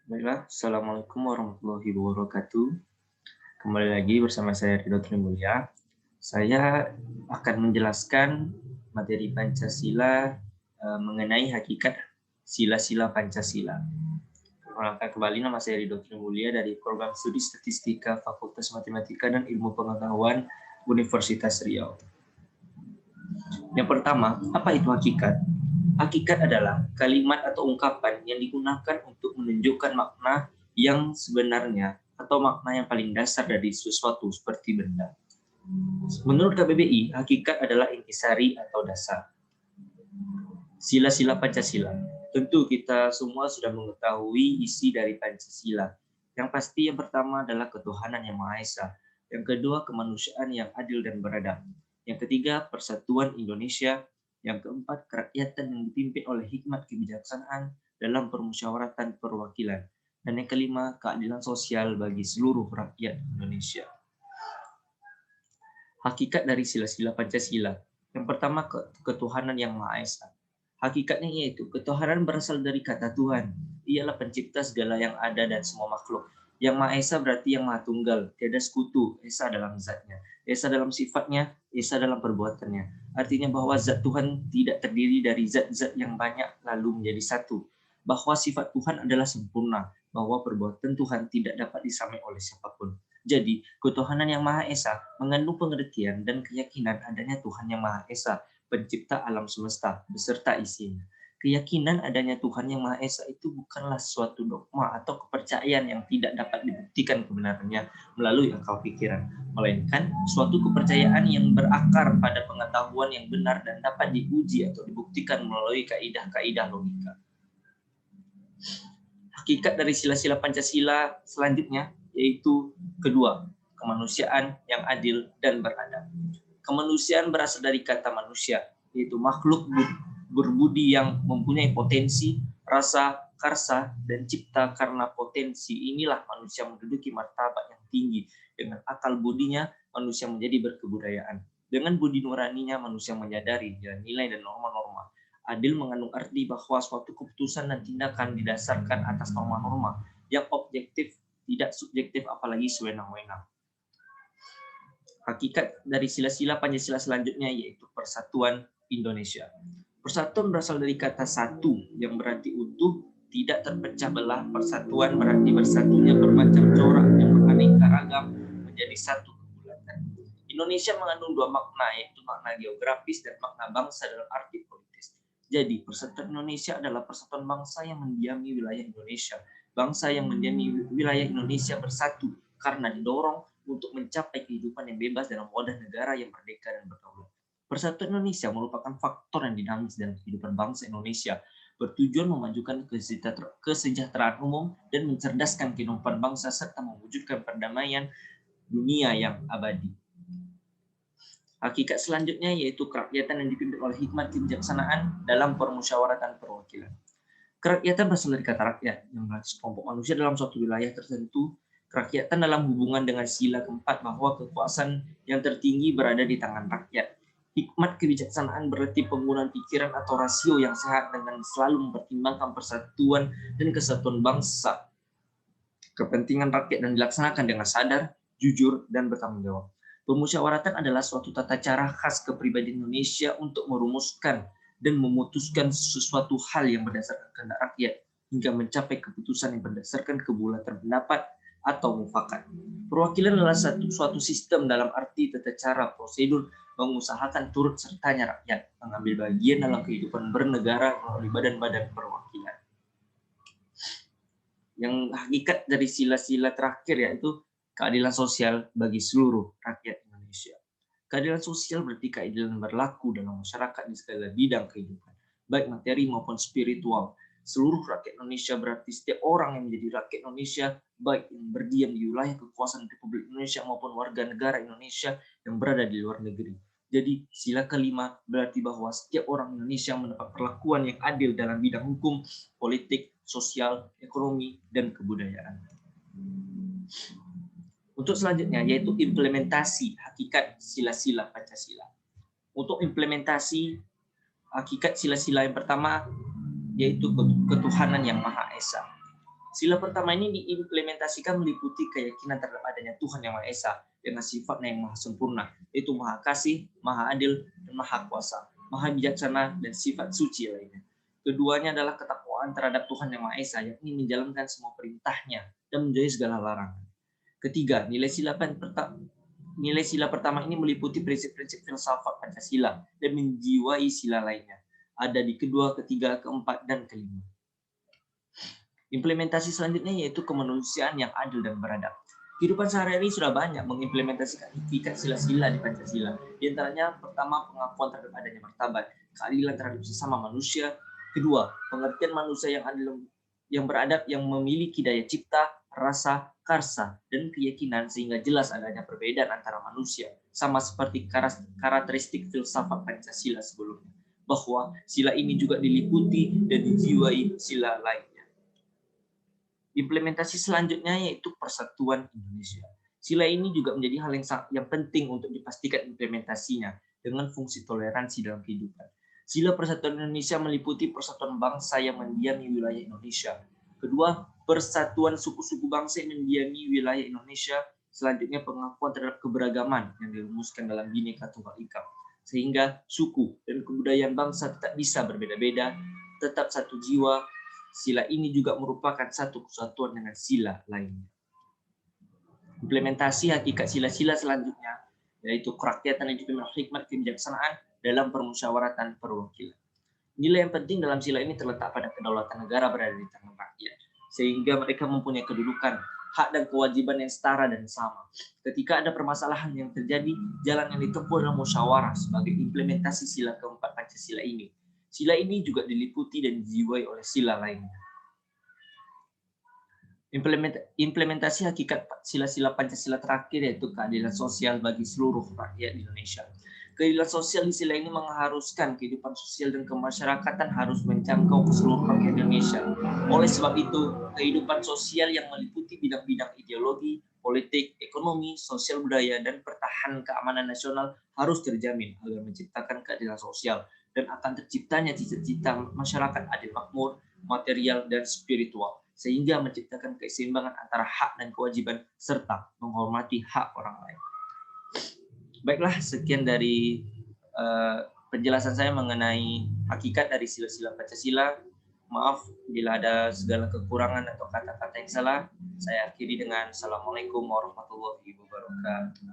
Baiklah, Assalamualaikum warahmatullahi wabarakatuh. Kembali lagi bersama saya Ridho Trimulya. Saya akan menjelaskan materi Pancasila mengenai hakikat sila-sila Pancasila. Perkenalkan kembali, nama saya Ridho Trimulya dari Program Studi Statistika Fakultas Matematika dan Ilmu Pengetahuan Universitas Riau. Yang pertama, apa itu hakikat? Hakikat adalah kalimat atau ungkapan yang digunakan untuk menunjukkan makna yang sebenarnya atau makna yang paling dasar dari sesuatu seperti benda. Menurut KBBI, hakikat adalah intisari atau dasar. Sila-sila Pancasila. Tentu kita semua sudah mengetahui isi dari Pancasila. Yang pasti yang pertama adalah ketuhanan yang Maha Esa. Yang kedua, kemanusiaan yang adil dan beradab. Yang ketiga, persatuan Indonesia. Yang keempat, kerakyatan yang dipimpin oleh hikmat kebijaksanaan dalam permusyawaratan perwakilan. Dan yang kelima, keadilan sosial bagi seluruh rakyat Indonesia. Hakikat dari sila-sila Pancasila. Yang pertama, ketuhanan yang Maha Esa. Hakikatnya yaitu ketuhanan berasal dari kata Tuhan. Ialah pencipta segala yang ada dan semua makhluk. Yang Maha Esa berarti yang Maha Tunggal, tiada sekutu, Esa dalam zatnya, Esa dalam sifatnya, Esa dalam perbuatannya. Artinya bahwa zat Tuhan tidak terdiri dari zat-zat yang banyak lalu menjadi satu. Bahwa sifat Tuhan adalah sempurna, bahwa perbuatan Tuhan tidak dapat disamai oleh siapapun. Jadi, ketuhanan yang Maha Esa mengandung pengertian dan keyakinan adanya Tuhan yang Maha Esa, pencipta alam semesta beserta isinya. Keyakinan adanya Tuhan yang Maha Esa itu bukanlah suatu dogma atau kepercayaan yang tidak dapat dibuktikan kebenarannya melalui akal pikiran, melainkan suatu kepercayaan yang berakar pada pengetahuan yang benar dan dapat diuji atau dibuktikan melalui kaidah-kaidah logika. Hakikat dari sila-sila Pancasila selanjutnya yaitu kedua, kemanusiaan yang adil dan beradab. Kemanusiaan berasal dari kata manusia, yaitu makhluk berbudi yang mempunyai potensi, rasa, karsa, dan cipta. Karena potensi inilah manusia menduduki martabat yang tinggi. Dengan akal budinya, manusia menjadi berkebudayaan. Dengan budi nuraninya, manusia menyadari nilai dan norma-norma. Adil mengandung arti bahwa suatu keputusan dan tindakan didasarkan atas norma-norma yang objektif, tidak subjektif apalagi sewenang-wenang. Hakikat dari sila-sila Pancasila selanjutnya yaitu persatuan Indonesia. Persatuan berasal dari kata satu yang berarti utuh, tidak terpecah belah. Persatuan berarti bersatunya bermacam corak yang beraneka ragam menjadi satu kebulatan. Indonesia mengandung dua makna, yaitu makna geografis dan makna bangsa dalam arti politis. Jadi, persatuan Indonesia adalah persatuan bangsa yang mendiami wilayah Indonesia. Bangsa yang mendiami wilayah Indonesia bersatu karena didorong untuk mencapai kehidupan yang bebas dalam wadah negara yang merdeka dan berdaulat. Persatuan Indonesia merupakan faktor yang dinamis dalam kehidupan bangsa Indonesia, bertujuan memajukan kesejahteraan umum dan mencerdaskan kehidupan bangsa serta mewujudkan perdamaian dunia yang abadi. Hakikat selanjutnya yaitu kerakyatan yang dipimpin oleh hikmat kebijaksanaan dalam permusyawaratan perwakilan. Kerakyatan berasal dari kata rakyat, yang berarti sekelompok manusia dalam suatu wilayah tertentu. Kerakyatan dalam hubungan dengan sila keempat bahwa kekuasaan yang tertinggi berada di tangan rakyat. Hikmat kebijaksanaan berarti penggunaan pikiran atau rasio yang sehat dengan selalu mempertimbangkan persatuan dan kesatuan bangsa, kepentingan rakyat, dan dilaksanakan dengan sadar, jujur, dan bertanggung jawab. Pemusyawaratan adalah suatu tata cara khas kepribadian Indonesia untuk merumuskan dan memutuskan sesuatu hal yang berdasarkan kehendak rakyat hingga mencapai keputusan yang berdasarkan kebulatan pendapat atau mufakat. Perwakilan adalah suatu sistem dalam arti tata cara prosedur mengusahakan turut sertanya rakyat mengambil bagian dalam kehidupan bernegara melalui badan-badan perwakilan. Yang hakikat dari sila-sila terakhir yaitu keadilan sosial bagi seluruh rakyat Indonesia. Keadilan sosial berarti keadilan berlaku dalam masyarakat di segala bidang kehidupan, baik materi maupun spiritual. Seluruh rakyat Indonesia berarti setiap orang yang menjadi rakyat Indonesia, baik yang berdiam di wilayah kekuasaan Republik Indonesia maupun warga negara Indonesia yang berada di luar negeri. Jadi sila kelima berarti bahwa setiap orang Indonesia mendapat perlakuan yang adil dalam bidang hukum, politik, sosial, ekonomi, dan kebudayaan. Untuk selanjutnya yaitu implementasi hakikat sila-sila Pancasila. Untuk implementasi hakikat sila-sila yang pertama yaitu ketuhanan yang Maha Esa. Sila pertama ini diimplementasikan meliputi keyakinan terhadap adanya Tuhan Yang Maha Esa dengan sifatnya yang maha sempurna, yaitu maha kasih, maha adil, dan maha kuasa, maha bijaksana, dan sifat suci lainnya. Keduanya adalah ketakwaan terhadap Tuhan Yang Maha Esa, yakni menjalankan semua perintahnya dan menjauhi segala larangan. Ketiga, nilai sila pertama ini meliputi prinsip-prinsip filsafat Pancasila dan menjiwai sila lainnya. Ada di kedua, ketiga, keempat, dan kelima. Implementasi selanjutnya yaitu kemanusiaan yang adil dan beradab. Kehidupan sehari-hari sudah banyak mengimplementasikan hakikat sila-sila di Pancasila. Di antaranya pertama, pengakuan terhadap adanya martabat, keadilan terhadap sesama manusia. Kedua, pengertian manusia yang adil, yang beradab, yang memiliki daya cipta, rasa, karsa, dan keyakinan sehingga jelas adanya perbedaan antara manusia, sama seperti karakteristik filsafat Pancasila sebelumnya, bahwa sila ini juga diliputi dan dijiwai sila lainnya. Implementasi selanjutnya yaitu persatuan Indonesia. Sila ini juga menjadi hal yang penting untuk dipastikan implementasinya dengan fungsi toleransi dalam kehidupan. Sila persatuan Indonesia meliputi persatuan bangsa yang mendiami wilayah Indonesia. Kedua, persatuan suku-suku bangsa yang mendiami wilayah Indonesia. Selanjutnya, pengakuan terhadap keberagaman yang dirumuskan dalam Bhinneka Tunggal Ika. Sehingga suku dan kebudayaan bangsa tetap bisa berbeda-beda, tetap satu jiwa. Sila ini juga merupakan satu kesatuan dengan sila lainnya. Implementasi hakikat sila-sila selanjutnya yaitu kerakyatan yang dipimpin hikmat kebijaksanaan dalam permusyawaratan perwakilan. Nilai yang penting dalam sila ini terletak pada kedaulatan negara berada di tangan rakyat, sehingga mereka mempunyai kedudukan, hak dan kewajiban yang setara dan sama. Ketika ada permasalahan yang terjadi, jalan yang ditempuh adalah musyawarah sebagai implementasi sila keempat Pancasila ini. Sila ini juga diliputi dan dijiwai oleh sila lainnya. Implementasi hakikat sila-sila Pancasila terakhir yaitu keadilan sosial bagi seluruh rakyat Indonesia. Keadilan sosial di sila ini mengharuskan kehidupan sosial dan kemasyarakatan harus menjangkau ke seluruh rakyat Indonesia. Oleh sebab itu, kehidupan sosial yang meliputi bidang-bidang ideologi, politik, ekonomi, sosial budaya, dan pertahanan keamanan nasional harus terjamin agar menciptakan keadilan sosial dan akan terciptanya cita-cita masyarakat adil makmur, material, dan spiritual, sehingga menciptakan keseimbangan antara hak dan kewajiban serta menghormati hak orang lain. Baiklah, sekian dari penjelasan saya mengenai hakikat dari sila-sila Pancasila. Maaf bila ada segala kekurangan atau kata-kata yang salah. Saya akhiri dengan Assalamualaikum warahmatullahi wabarakatuh.